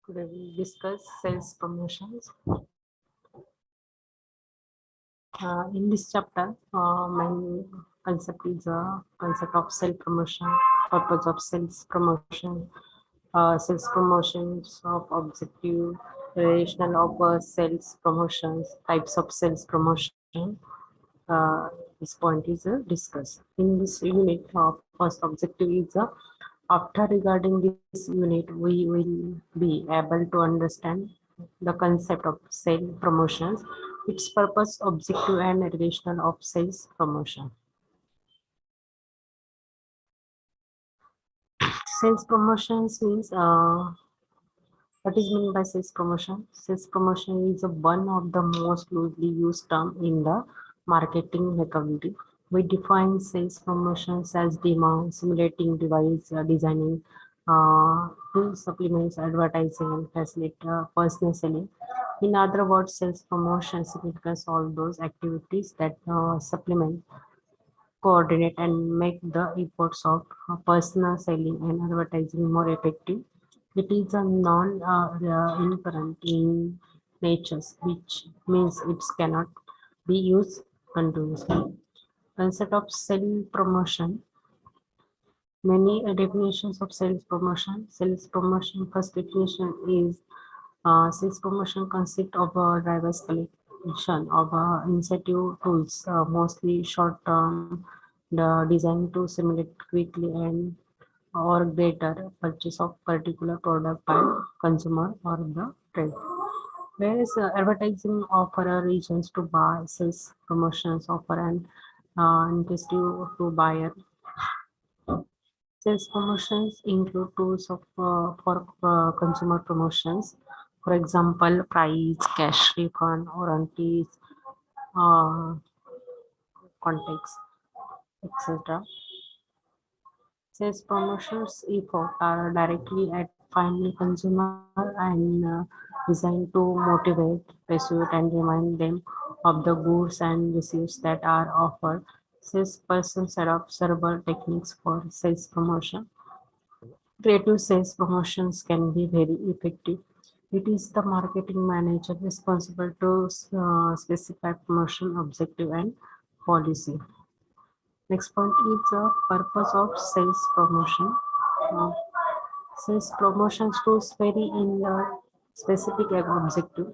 Today we discuss sales promotions. In this chapter, main concept is concept of sales promotion, purpose of sales promotion, sales promotions of objective, rational of sales promotions, types of sales promotion. Uh, this point is discussed. In this unit, first objective is after regarding this unit, we will be able to understand the concept of sale promotions, its purpose, objective, and relational of sales promotion. Sales promotions means what is meant by sales promotion? Sales promotion is one of the most loosely used term in the marketing vocabulary. We define sales promotions as demand simulating device designing to supplements advertising and facilitate personal selling. In other words, sales promotion signifies all those activities that supplement, coordinate, and make the efforts of personal selling and advertising more effective. It is a non-inherent in nature, which means it cannot be used continuously. Concept of sales promotion. Many definitions of sales promotion. Sales promotion first definition is sales promotion consists of a diverse collection of incentive tools, mostly short-term, designed to simulate quickly and or greater purchase of particular product by consumer or the trade. Whereas advertising offer reasons to buy, sales promotions offer an incentive to buyer. Sales promotions include tools for consumer promotions, for example, price, cash refund, warranties, uh, context, etc. Sales promotions effort are directly at finding consumer and designed to motivate, persuade, and remind them of the goods and receipts that are offered. Salesperson set up several techniques for sales promotion. Creative sales promotions can be very effective. It is the marketing manager responsible to specify promotion objective and policy. Next point is the purpose of sales promotion. Uh, Sales promotions tools vary in the specific objective.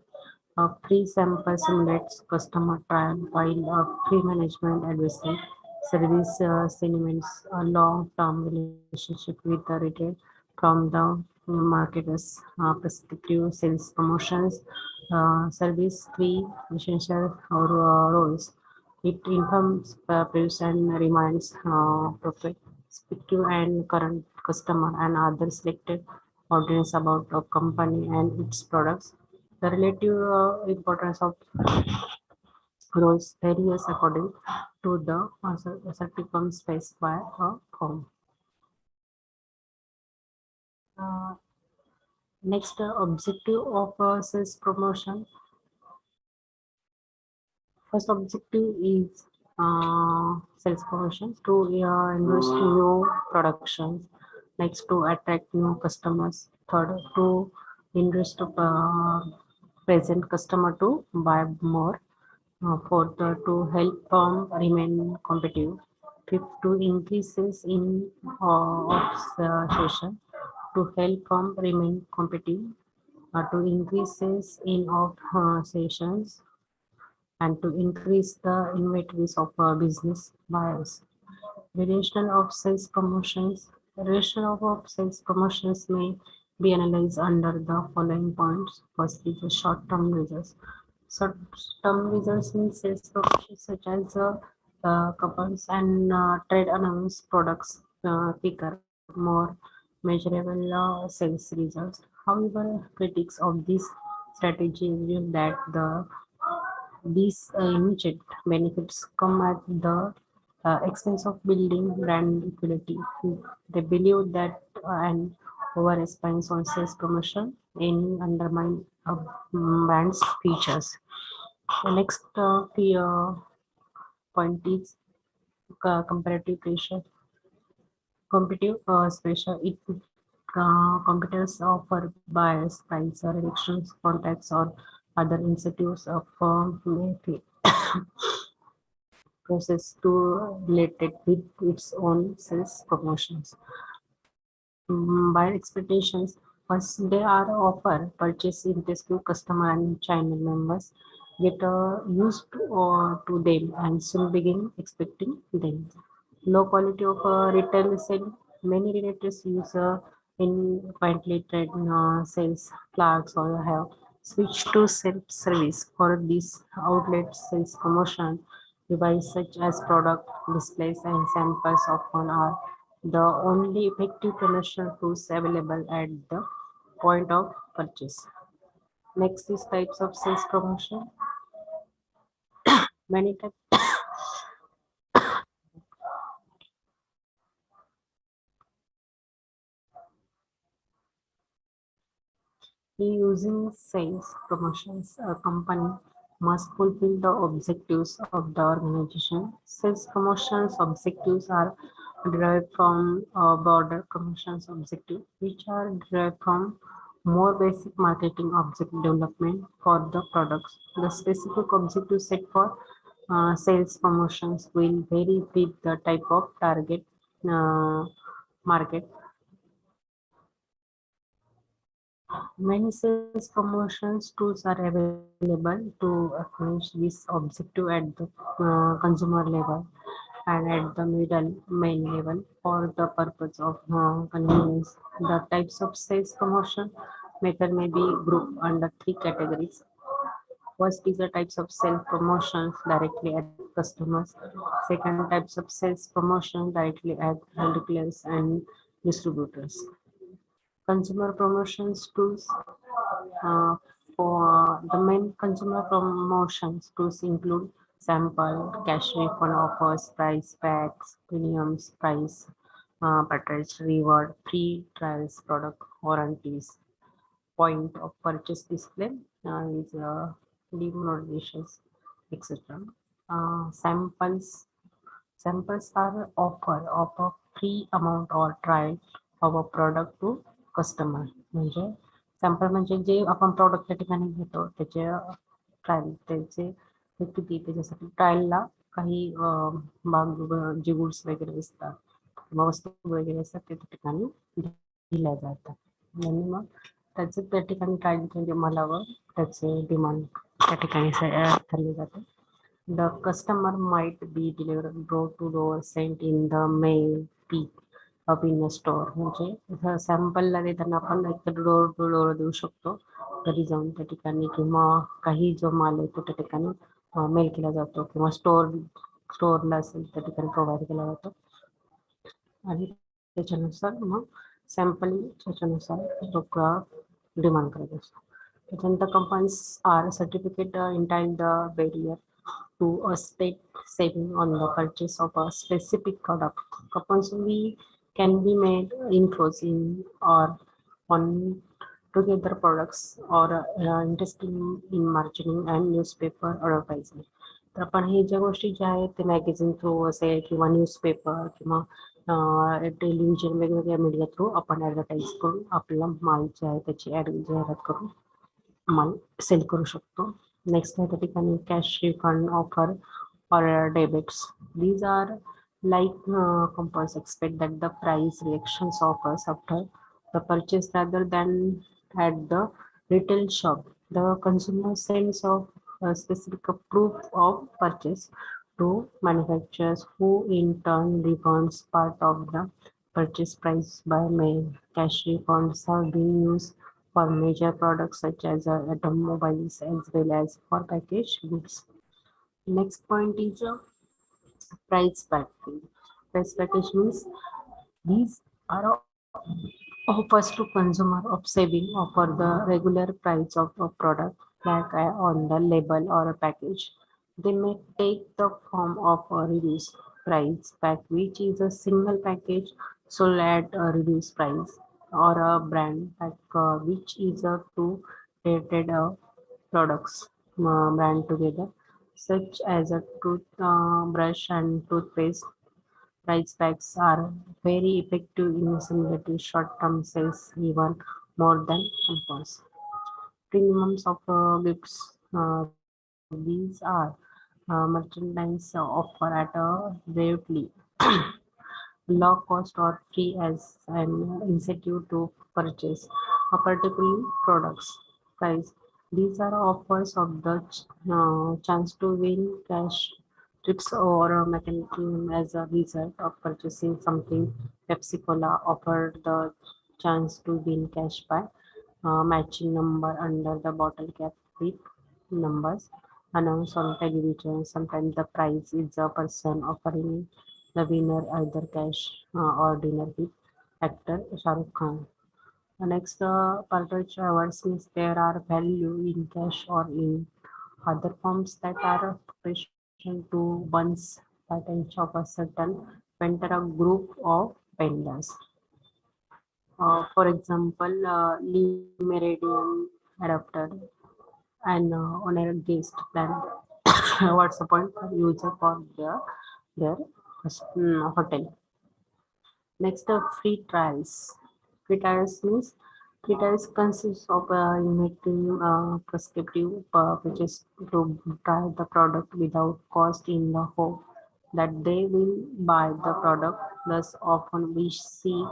A free sample simulates customer trial, while a free management advisory service simulates a long-term relationship with the retail from the marketer's perspective. Sales promotions service three essential roles. It informs, prepares, and reminds prospective and current customer and other selected audience about a company and its products. The relative importance of roles varies according to the certificate specified form. Uh, Next, objective of sales promotion. First objective is sales promotion to invest new productions. Next, to attract new customers. Third, to invest present customer to buy more. Fourth, to help firm remain competitive. Fifth, to increase sales in session to help firm remain competitive. To increase sales in of sessions and to increase the inventories of business buyers. Variation of sales promotions. Variation of sales promotions may be analyzed under the following points. First is the short-term results. Short-term results in sales promotions such as coupons and trade announce products quicker, more measurable sales results. However, critics of this strategy argue that these immediate benefits come at the expense of building brand equity. They believe that an over reliance on sales promotion any undermine a brand's features. The next point is comparative pressure, competitive pressure. Competitors offer buyers, price, or elections, contacts, or other incentives a firm may process to related with its own sales promotions. Buyer expectations. First, they are offer purchase interest to customer and channel members get used to them and soon begin expecting them. Low quality of retail sale. Many retailers use independently trained sales clerks or have switched to self-service for these outlet sales promotion. Devices such as product displays and samples often are the only effective promotional tools available at the point of purchase. Next is types of sales promotion. Many types using sales promotions, a company must fulfill the objectives of the organization. Sales promotions objectives are derived from broader promotions objective, which are derived from more basic marketing objective development for the products. The specific objective set for sales promotions will vary with the type of target uh, market. Many sales promotions tools are available to accomplish this objective at the consumer level and at the middle main level for the purpose of convenience. The types of sales promotion method may be grouped under three categories. First is the types of sales promotions directly at customers. Second, types of sales promotion directly at retailers and distributors. Consumer promotions tools. For the main consumer promotions tools include sample, cash refund offers, price packs, premiums, price, package reward, free trials, product warranties, point of purchase display is demonstrations, etc. Samples are offer of a free amount or trial of a product to customer. म्हणजे sample म्हणजे जे आपण product त्या ठिकाणी घेतो त्याचे trial त्याचे हे किती त्याच्यासाठी ट्रायलला काही जे गुड्स वगैरे असतात किंवा वस्तू वगैरे असतात ते त्या ठिकाणी दिल्या जातात आणि मग त्याचे त्या ठिकाणी ट्रायल मलावर त्याचे डिमांड त्या ठिकाणी ठरले जाते. The customer might be delivered door to door, sent in the mail, pick up in a store. म्हणजे सॅम्पलला देताना आपण एकतर डोर टू डोर देऊ शकतो घरी जाऊन त्या ठिकाणी किंवा काही जो माल आहे तो त्या ठिकाणी मेल केला जातो किंवा स्टोअरला असेल त्या ठिकाणी प्रोव्हाइड केला जातो आणि त्याच्यानुसार मग सॅम्पल त्याच्यानुसार लोक डिमांड करत असतो. त्याच्यानंतर companies are certificate entitled the barrier to a state saving on the purchase of a specific product. Coupons we can be made inflows in or on together products or interesting in marketing and newspaper advertising. तर आपण हे ज्या गोष्टी ज्या आहेत ते magazine through असेल किंवा newspaper किंवा टेलिव्हिजन वेगवेगळ्या मीडिया थ्रू आपण ॲडव्हर्टाईज करून आपला माल जे आहे त्याची जाहिरात करून माल सेल करू शकतो. नेक्स्ट आहे त्या ठिकाणी cash refund offer or debits. These are like companies expect that the price reactions offers after the purchase rather than at the retail shop. The consumer sends of a specific proof of purchase to manufacturers who in turn refunds part of the purchase price by mail. Cash refunds have been used for major products such as automobiles as well as for packaged goods. Next point is price package. Price package means these are offers to consumer of saving for the regular price of a product like on the label or a package. They may take the form of a reduced price pack, which is a single package sold at a reduced price, or a brand pack, which is a two rated products brand together, such as a toothbrush and toothpaste. Price packs are very effective in simulating short-term sales even more than coupons. Premiums of gifts. These are merchandise offered at a relatively low cost or free as an incentive to purchase a particular product's price. These are offers of the chance to win cash trips or a mechanism as a result of purchasing something. Pepsi Cola offered the chance to win cash by matching number under the bottle cap with numbers announced on television. Sometimes the prize is a person offering the winner either cash or dinner with actor Shah Rukh Khan. Next, partridge awards means there are value in cash or in other forms that are proportional to one's potential of a certain vendor or group of vendors. For example, Meridian adopted an honor guest plan. What's the point for user for their hotel? Next, free trials. Free trials means free trials consists of inviting prescriptive purchases to try the product without cost in the hope that they will buy the product. Thus, often we see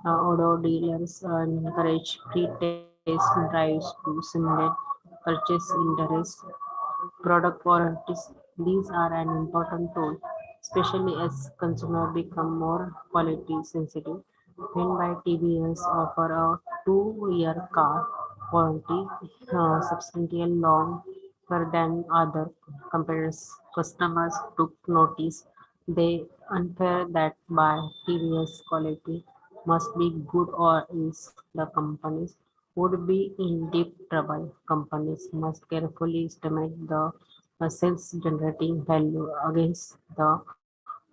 auto dealers encourage free test drives to simulate purchase interest. Product warranties. These are an important tool, especially as consumers become more quality sensitive. Hyundai TVS offer a 2-year car warranty, substantially longer than other competitors. Customers took notice. They infer that by TVS quality must be good or else the companies would be in deep trouble. Companies must carefully estimate the sales generating value against the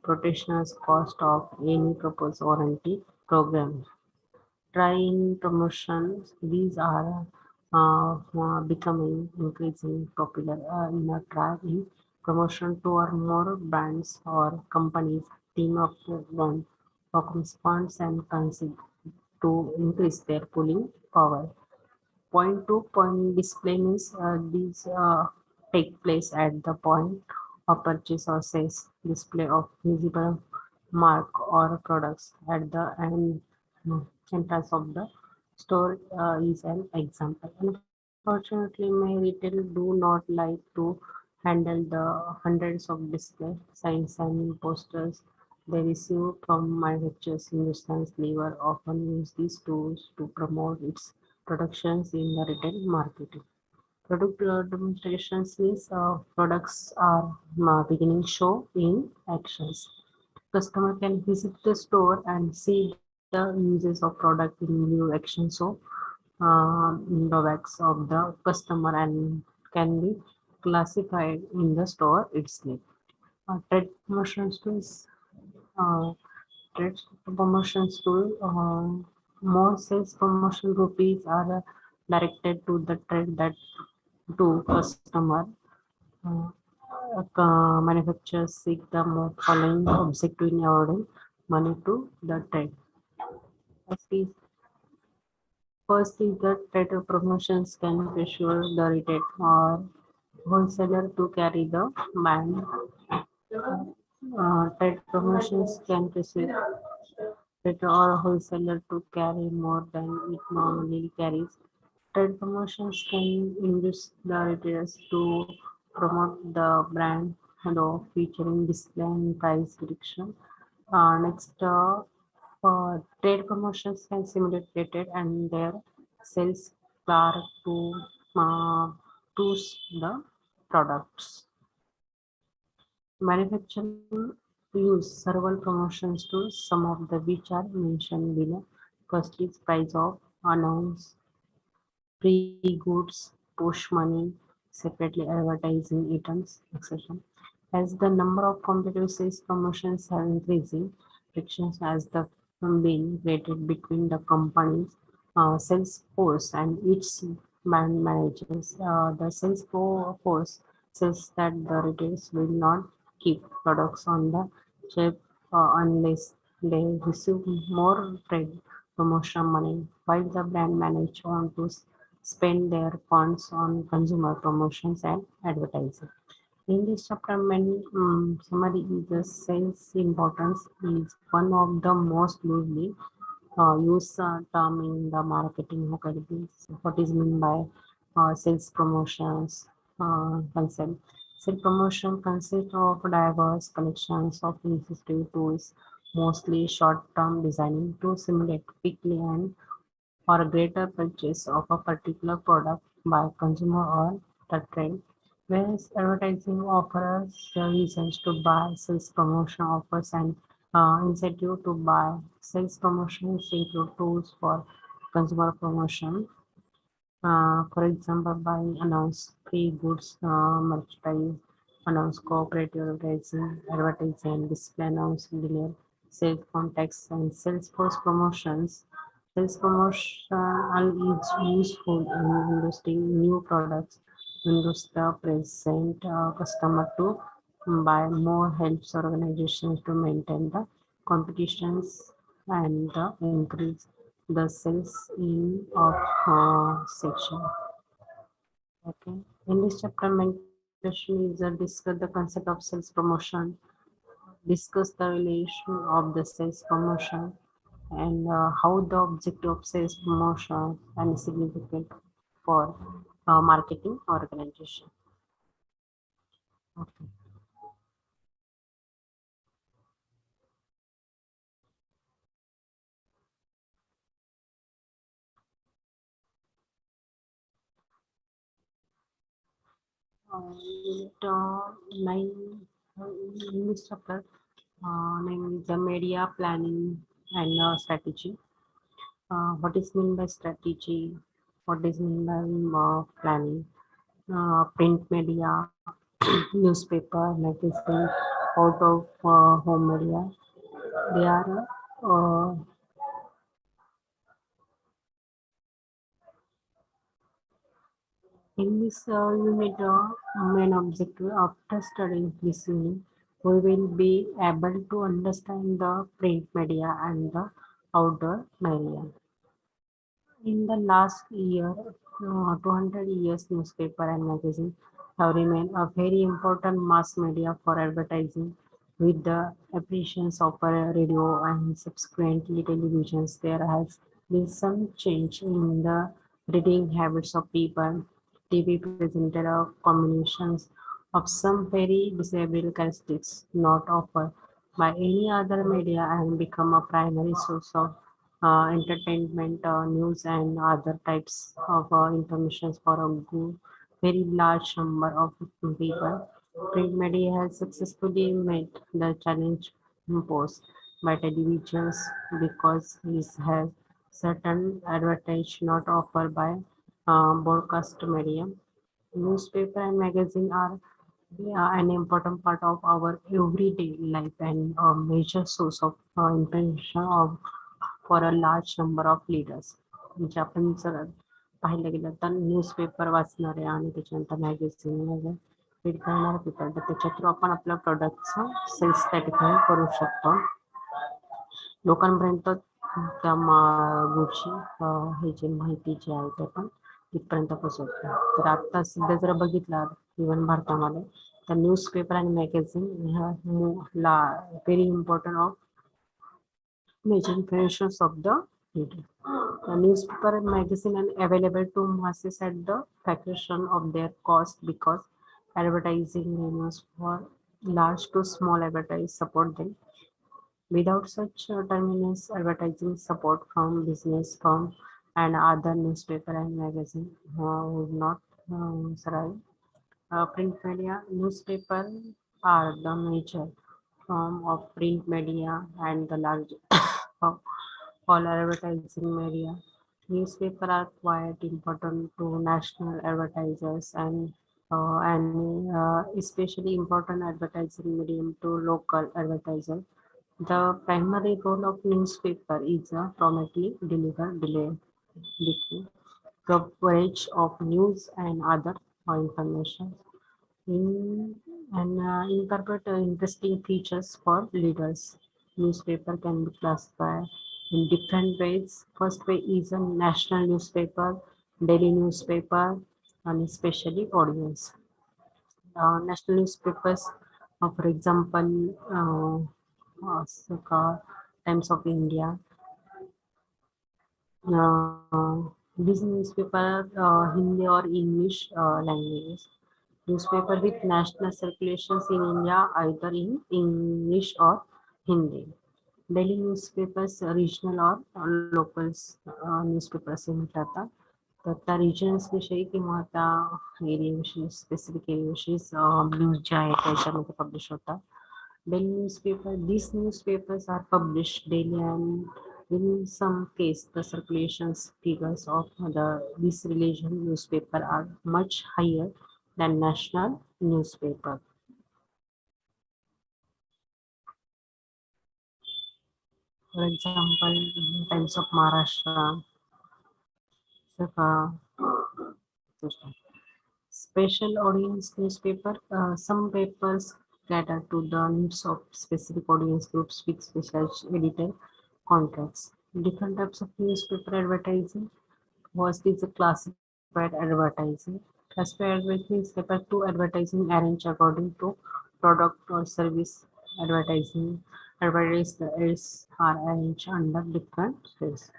potential cost of any proposed warranty program. Trying promotions, these are becoming increasingly popular in a try-in promotion to or more brands or companies team up one focus funds and consider to increase their pulling power. Point-to-point display means these take place at the point of purchase or sales. Display of visible mark or products at the entrance of the store is an example. Unfortunately, many retail do not like to handle the hundreds of display signs and posters they receive from manufacturers. Hindustan Lever often use these tools to promote its productions in the retail market. Product demonstrations means products are beginning show in actions. Customer can visit the store and see the uses of product in new action show drawbacks of the customer and can be classified in the store itself. Trade promotions tools. Uh, Trade promotions tool. More sales promotion rupees are directed to the trade that to customer. Uh, Manufacturers seek the more following objective in awarding money to the trade. First is, first is that trade promotions can pressure the retail or wholesaler to carry the brand. Trade promotions can pressure retail or wholesaler to carry more than it normally carries. Trade promotions can induce the retailers to promote the brand featuring display and price reduction. Next, trade promotions can simulate retail and their sales clerk to uh, choose the products. Manufacturing use several promotions tools, some of the which are mentioned below. First is price of announce free goods, push money, separately advertising items, etc. As the number of competitive sales promotions are increasing, frictions has the been created between the company's sales force and its brand managers. The sales force says that the retailers will not keep products on the shelf unless they receive more trade promotion money, while the brand manage want to spend their funds on consumer promotions and advertising. In this chapter, main summary is the sales importance is one of the most loosely used term in the marketing academies. What is meant by sales promotions concept? Sales promotion consists of diverse collections of initiative tools, mostly short-term designing to simulate quickly and or a greater purchase of a particular product by consumer or the trade. Whereas advertising offers reasons to buy, sales promotion offers an incentive to buy. Sales promotions include tools for consumer promotion, for example, by announce free goods, merchandise, announce cooperative advertising, display announce delay, sales contacts, and sales force promotions. Sales promotion is useful in investing new products, induce the present customer to buy more, helps organizations to maintain the competitions and increase the sales in of section. Okay. In this chapter, mention is discuss the concept of sales promotion, discuss the relation of the sales promotion, and how the objective of sales promotion and significant for marketing organization. Okay. Unit 9 in this chapter, name is the media planning and strategy. What is mean by strategy? What is mean by planning? Print media, newspaper, magazine, out of home media. They are in this unit, main objective after studying this unit, we will be able to understand the print media and the outdoor media. In the last year, 200 years, newspaper and magazine have remained a very important mass media for advertising. With the appreciation of radio and subsequently televisions, there has been some change in the reading habits of people. TV presented a combinations of some very desirable characteristics not offered by any other media and become a primary source of entertainment, news, and other types of information for a very large number of people. Print media has successfully met the challenge imposed by televisions because it has certain advantage not offered by broadcast media. Newspaper and magazine are an important part of our everyday life and a major source of information of for a large number of leaders. म्हणजे आपण जर पाहिलं गेलं तर newspaper वाचणारे आणि त्याच्यानंतर magazine वगैरे read करणारे पीपल तर त्याच्या थ्रू आपण आपल्या प्रोडक्टचं सेल्स त्या ठिकाणी करू शकतो. लोकांपर्यंत त्या गोष्टी हे जे माहिती जी आहे ते पण तिथपर्यंत पोहोचवतो. तर आता सध्या जर बघितलं इव्हन भारतामध्ये तर न्यूजपेपर आणि मॅगझिन ह्या very important of major influences of the media. The newspaper and magazine are available to masses at the fraction of their cost because advertising revenues for large to small advertisers support them. Without such terminus advertising support from business firm and other newspaper and magazine would not survive. Print media, newspaper are the major form of print media and the large of all advertising media. Newspaper are quite important to national advertisers and especially important advertising medium to local advertisers. The primary role of newspaper is promptly deliver coverage of news and other information in and incorporate interesting features for leaders. newspaper can be classified in different ways. First way is a national newspaper, daily newspaper, and especially audience. National newspapers, for example, Times of India. These newspaper, Hindi or English languages. Newspaper with national circulations in India, either in English or Hindi. Daily newspapers, regional or locals newspaper असे म्हटलं जातं. तर त्या रिजन्सविषयी किंवा त्या एरियाविषयी specific एरियाविषयी news ज्या आहेत त्याच्यामध्ये पब्लिश होतात. Daily newspaper. These newspapers are published daily, and in some case, the circulations figures of this religion newspaper are much higher than national newspaper. For example, Times of Maharashtra, Saka, special audience newspaper. Some papers cater to the needs of specific audience groups with specialized editor contracts. Different types of newspaper advertising. First is a classified advertising. Classified advertising is referred to advertising arranged according to product or service advertising. Advertisements are arranged under different fields.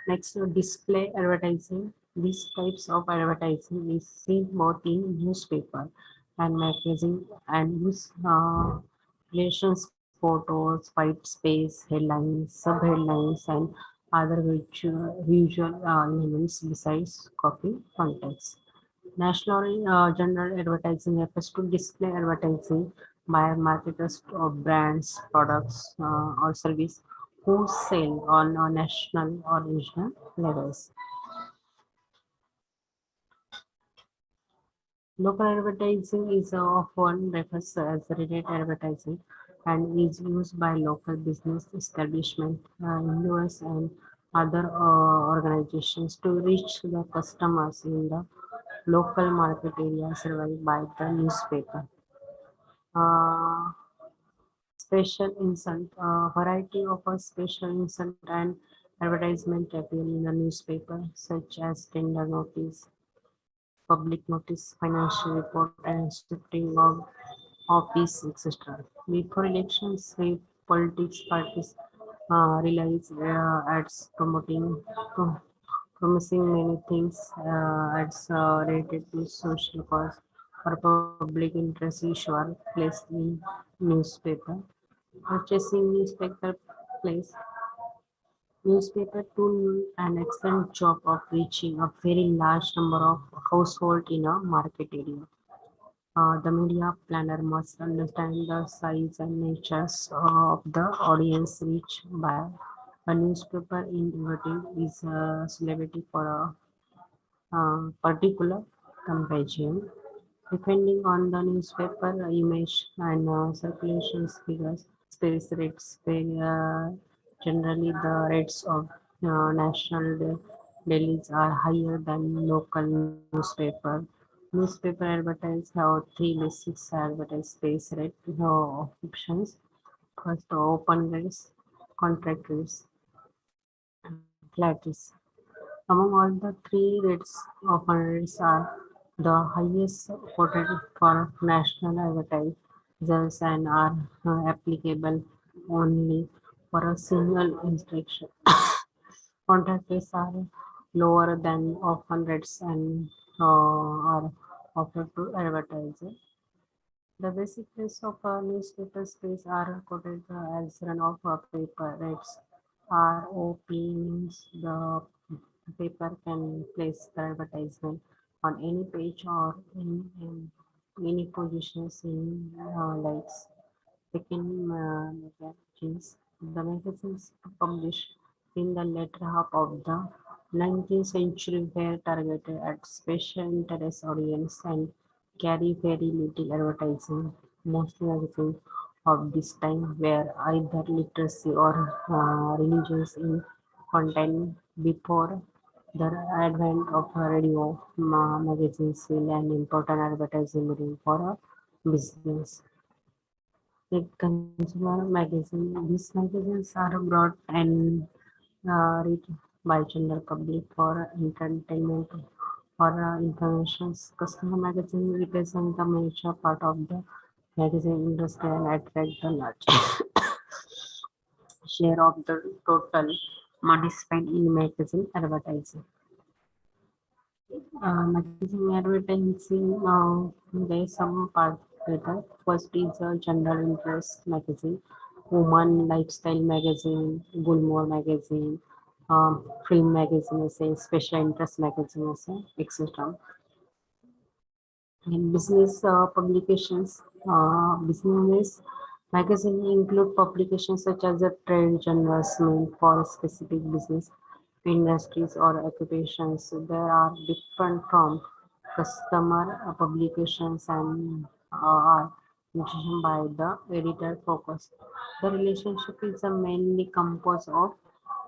Next, display advertising. These types of advertising is seen both in newspaper and magazine and use relations, photos, white space, headlines, sub-headlines, and other visual elements besides copy context. National general advertising refers to display advertising by marketers of brands, products, or service who sell on a national or regional levels. Local advertising is often referred to as retail advertising and is used by local business establishment, individuals, and other organizations to reach the customers in the local market area served by the newspaper. Uh, Special insult, variety of a special insult and advertisement appear in the newspaper, such as tender notice, public notice, financial report, and shifting of office, etc. Before elections, politics parties realize ads promising many things, ads related to social cause or public interest issue are placed in newspaper. Purchasing newspaper place. Newspaper do an excellent job of reaching a very large number of households in a market area. The media planner must understand the size and natures of the audience reached by a newspaper in advertising is a celebrity for a particular campaign. Depending on the newspaper image and circulation figures, space rates vary. Generally, the rates of national dailies are higher than local newspaper. Newspaper advertise have three basic advertise space rate options. First, open rates, contract rates, flat rates. Among all the three rates, open rates are the highest quoted for national advertisers and are applicable only for a single instruction. Contract rates are lower than open rates and are offered to advertisers. The basic rates of a newspaper space are quoted as run of paper rates. ROP means the paper can place the advertisement on any page or in any positions in lights. Second, magazines. The magazines published in the latter half of the 19th century were targeted at special interest audience and carry very little advertising. Most magazines of this time were either literacy or religious in content. Before the advent of radio, magazines played an important advertising medium for a business. like consumer magazine. These magazines are brought and read by general public for entertainment or information. Customer magazine represent the major part of the magazine industry and attract the large share of the total money spent in magazine advertising. Magazine advertising, there's some part with that. First is a general interest magazine, woman lifestyle magazine, Gulmore magazine, film magazine, say special interest magazine, say, etc. In business publications, business magazine include publications such as the trade journals meant for specific business industries or occupations. There are different from customer publications and are decision by the editor focus. The relationship is mainly composed of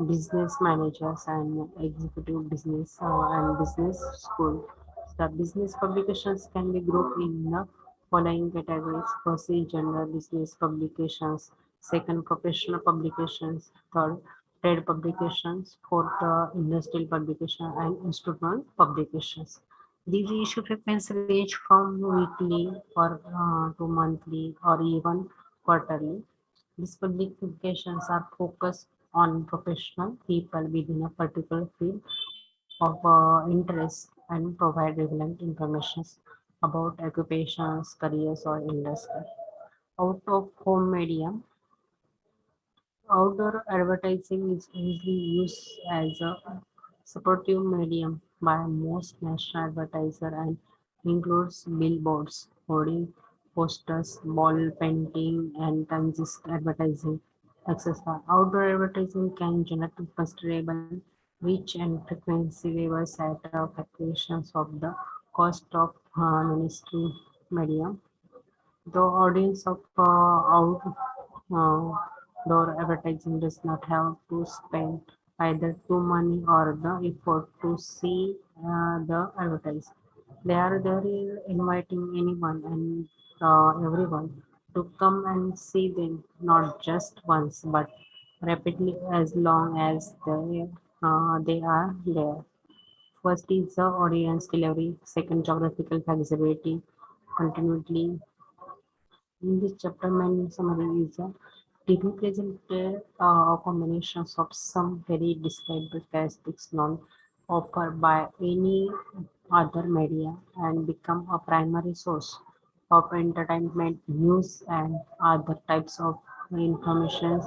business managers and executive business and business school. The business publications can be grouped in the following categories. First is general business publications, second professional publications, third trade publications, fourth industrial publication and institutional publications. These issue frequency range from weekly or to monthly or even quarterly. These publications are focused on professional people within a particular field of interest and provide relevant information about occupations, careers, or industry. Out of home medium, outdoor advertising is usually used as a supportive medium by most national advertisers and includes billboards, hoarding, posters, ball painting, and transist advertising, etc. Outdoor advertising can generate considerable reach and frequency levels at fluctuations of the cost of mainstream media. The audience of outdoor advertising does not have to spend either the money or the effort to see the advertise. They are there inviting anyone and everyone to come and see them, not just once, but rapidly as long as they are there. First is the audience delivery, second geographical flexibility, continuity. In this chapter, main summary is TV presented combinations of some very described characteristics not offered by any other media and become a primary source of entertainment, news, and other types of information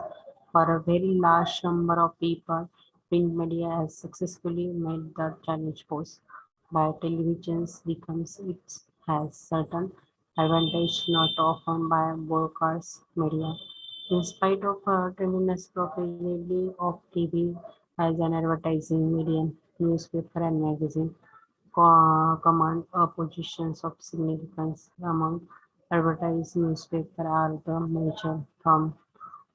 for a very large number of people. Print media has successfully made the challenge posed by televisions becomes it has certain advantage not often by broadcast media. In spite of tremendous popularity of TV as an advertising medium, newspaper and magazine command positions of significance among advertised newspaper are the major form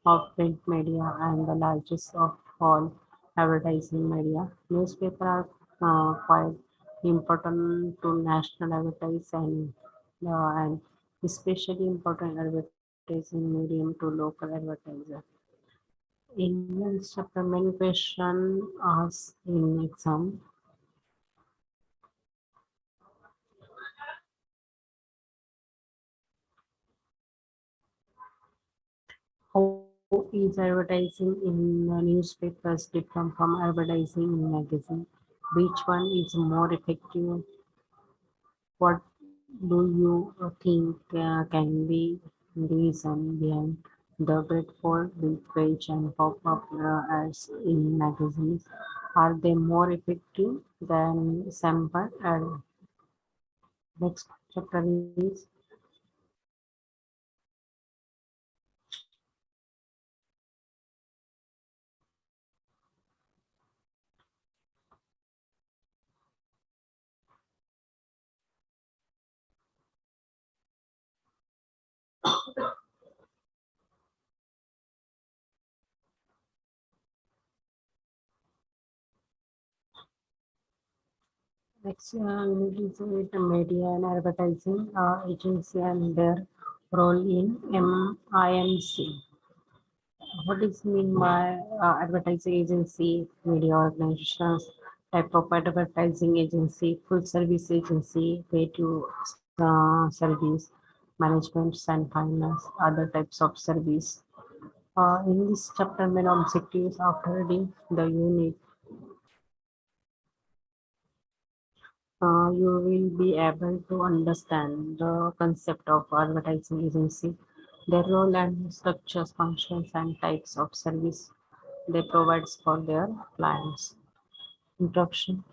of print media and the largest of all advertising media. Newspapers are quite important to national and especially important advertising medium to local advertisers. In this chapter, many questions asked in exam. How is advertising in newspapers different from advertising in magazine? Which one is more effective? What do you think can be the reason behind the grateful big page and pop-up ads in magazines? Are they more effective than sample ad? Next chapter is next unit is with media and advertising agency and their Role in MIMC. What is mean by advertising agency, media organizations, type of advertising agency, full service agency, pay to service, management and finance, other types of service. In this chapter, main objectives after reading the unit, you will be able to understand the concept of advertising agency, their role and structures, functions, and types of service they provide for their clients. Introduction.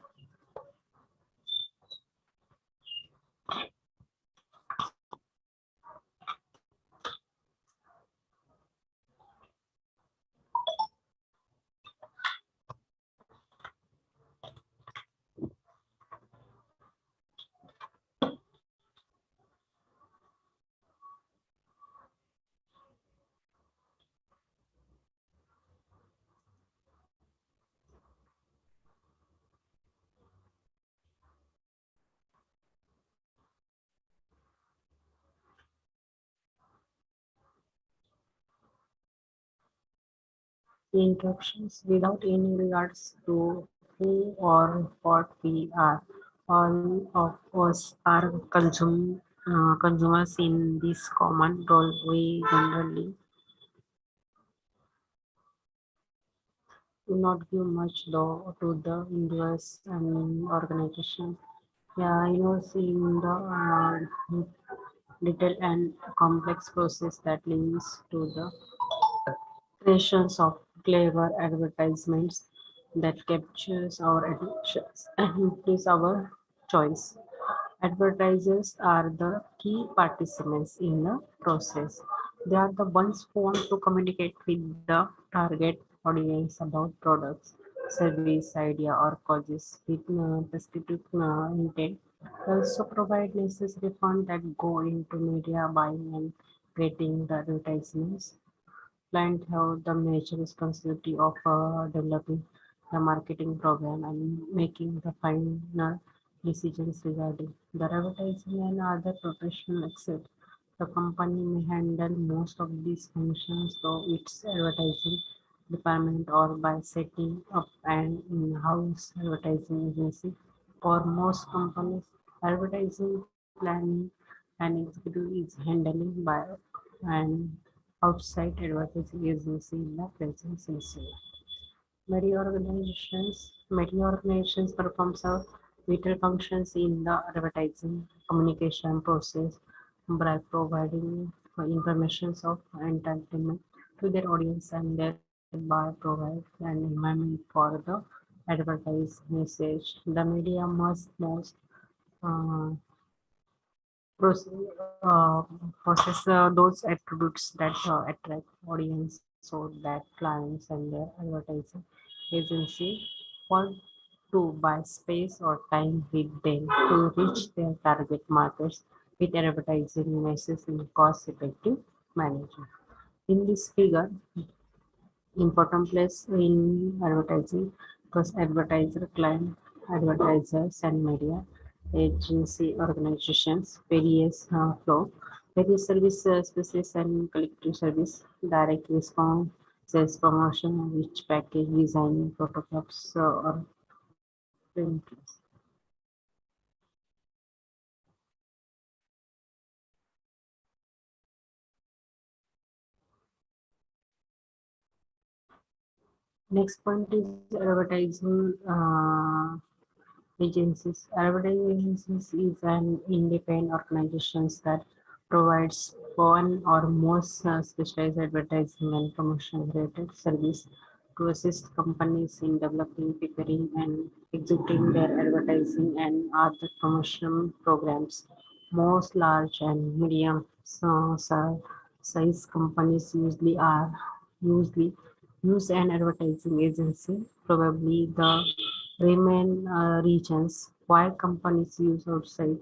Introductions without any regards to who or what we are. All of us are consumers in this common role. We generally do not give much though to the individuals and organizations. Yeah, in the detailed and complex process that leads to the creations of clever advertisements that captures our attentions and increase our choice. Advertisers are the key participants in the process. They are the ones who want to communicate with the target audience about products, service, idea, or causes with specific intent. They also provide necessary funds that go into media buying and creating the advertisements. Clients have the major responsibility of developing the marketing program and making the final decisions regarding the advertising and other professional except the company may handle most of these functions through its advertising department or by setting up an in-house advertising agency. For most companies, advertising planning and executive is handling by an outside advertising agency in the presence instead. Many organizations perform vital functions in the advertising communication process by providing information of entertainment to their audience and thereby provide an environment for the advertised message. The media must most uh, process those attributes that attract audience so that clients and their advertising agency want to buy space or time with them to reach their target markets with advertising messages in cost effective manner. In this figure, important place in advertising because advertiser, client, advertisers, and media agency organizations, various flow, various service species and collective service, direct response, sales promotion, which package design, photographs, or print. Next point is advertising agencies. Advertising agencies is an independent organization that provides one or more specialized advertising and promotion related service to assist companies in developing, preparing, and executing their advertising and other promotion programs. Most large and medium size companies usually use an advertising agency, probably the remain regions. Why companies use outside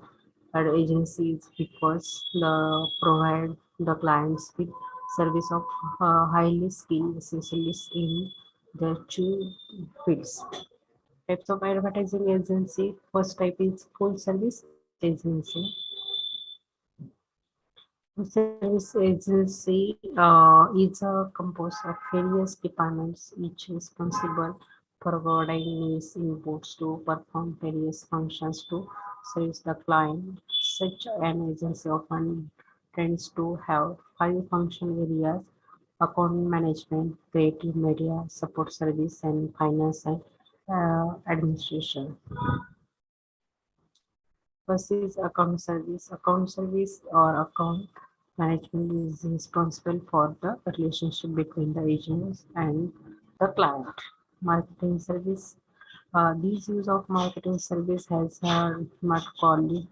agencies because the provide the clients with service of highly skilled specialists in their two fields. Types of advertising agency. First type is full service agency. Service agency is composed of various departments, each responsible for providing needs inputs to perform various functions to serve the client. Such an agency often tends to have five function areas: account management, creative media, support service, and finance and administration. First is account service. Account service or account management is responsible for the relationship between the agents and the client. Marketing service. This use of marketing service has dramatically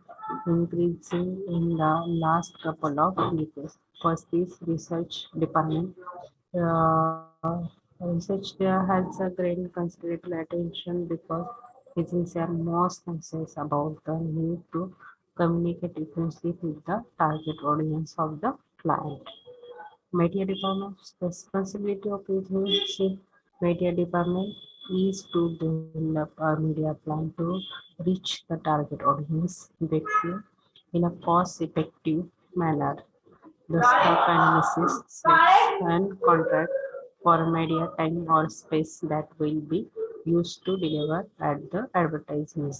increasing in the last couple of decades. First is research department. uh, Research there has a gained considerable attention because agencies are most conscious about the need to communicate effectively with the target audience of the client. Media department's responsibility of agency media department is to develop a media plan to reach the target audience effectively in a cost-effective manner. The stock analysis sets and contract for media time or space that will be used to deliver at the advertising.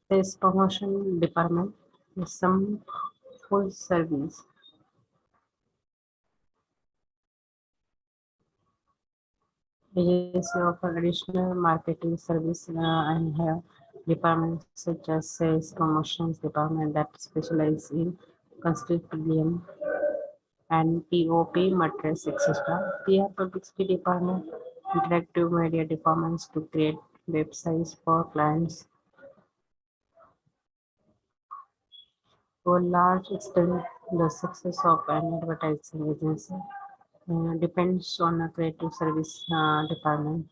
Sales promotion department is some full service agency offer additional marketing service and have departments such as sales promotions department that specialize in constituent and POP matrix, etc. We have publicity department, interactive media departments to create websites for clients. To a large extent, the success of an advertising agency depends on a creative service department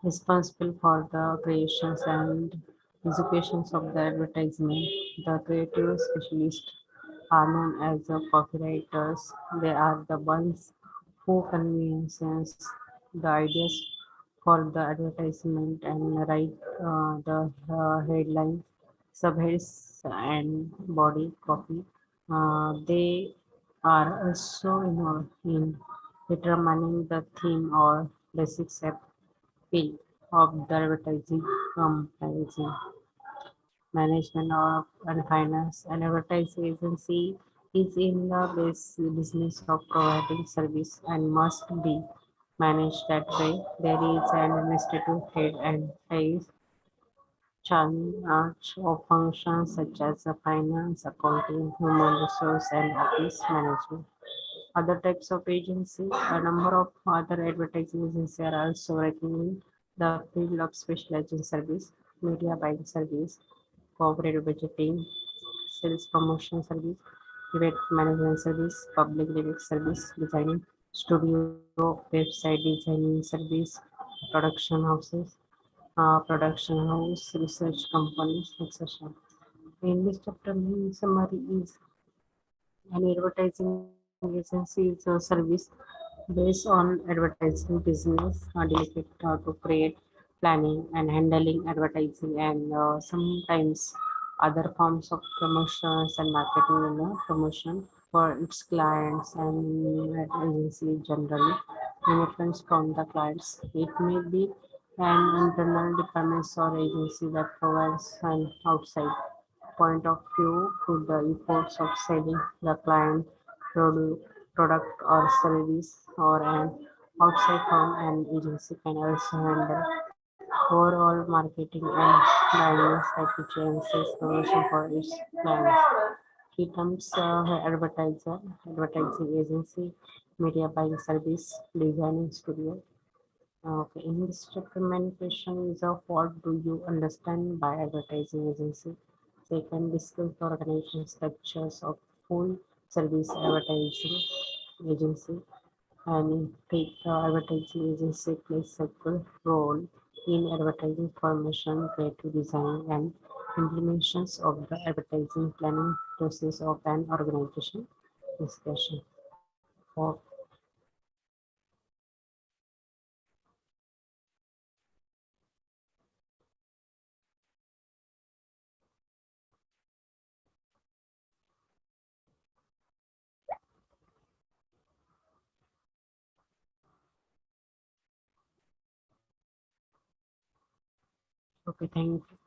responsible for the creations and executions of the advertisement. The creative specialists are known as the copywriters. They are the ones who convinces the ideas for the advertisement and write the headlines, subheads, and body copy. They are also involved in determining the theme or basic appeal of the advertising comparison management of and finance. An advertising agency is in the business of providing service and must be managed that way. There is an administrative head and a charge of functions such as finance, accounting, human resource, and office management. Other types of agency, a number of other advertising agencies are also working in the field of specialized service, media buying service, corporate budgeting, sales promotion service, event management service, public lyrics service, designing studio, website designing service, production houses, production house, research companies, etc. In this chapter, main summary is an advertising agency is a service based on advertising business dedicated to create, planning, and handling advertising and sometimes other forms of promotions and marketing in a promotion for its clients and agency generally influence from the clients. It may be an internal department or agency that provides an outside point of view to the efforts of selling the client product or service or an outside firm and agency can also handle overall marketing and buying strategy and sales promotion for its clients. Key terms advertising agency, media buying service, designing studio. Okay, in this chapter, main question is of what do you understand by advertising agency? Second, discuss the organization structures of full service advertising agency. And take the advertising agency plays a critical role in advertising formation, creative design, and implementations of the advertising planning process of an organization. Discussion. For Okay, thank you.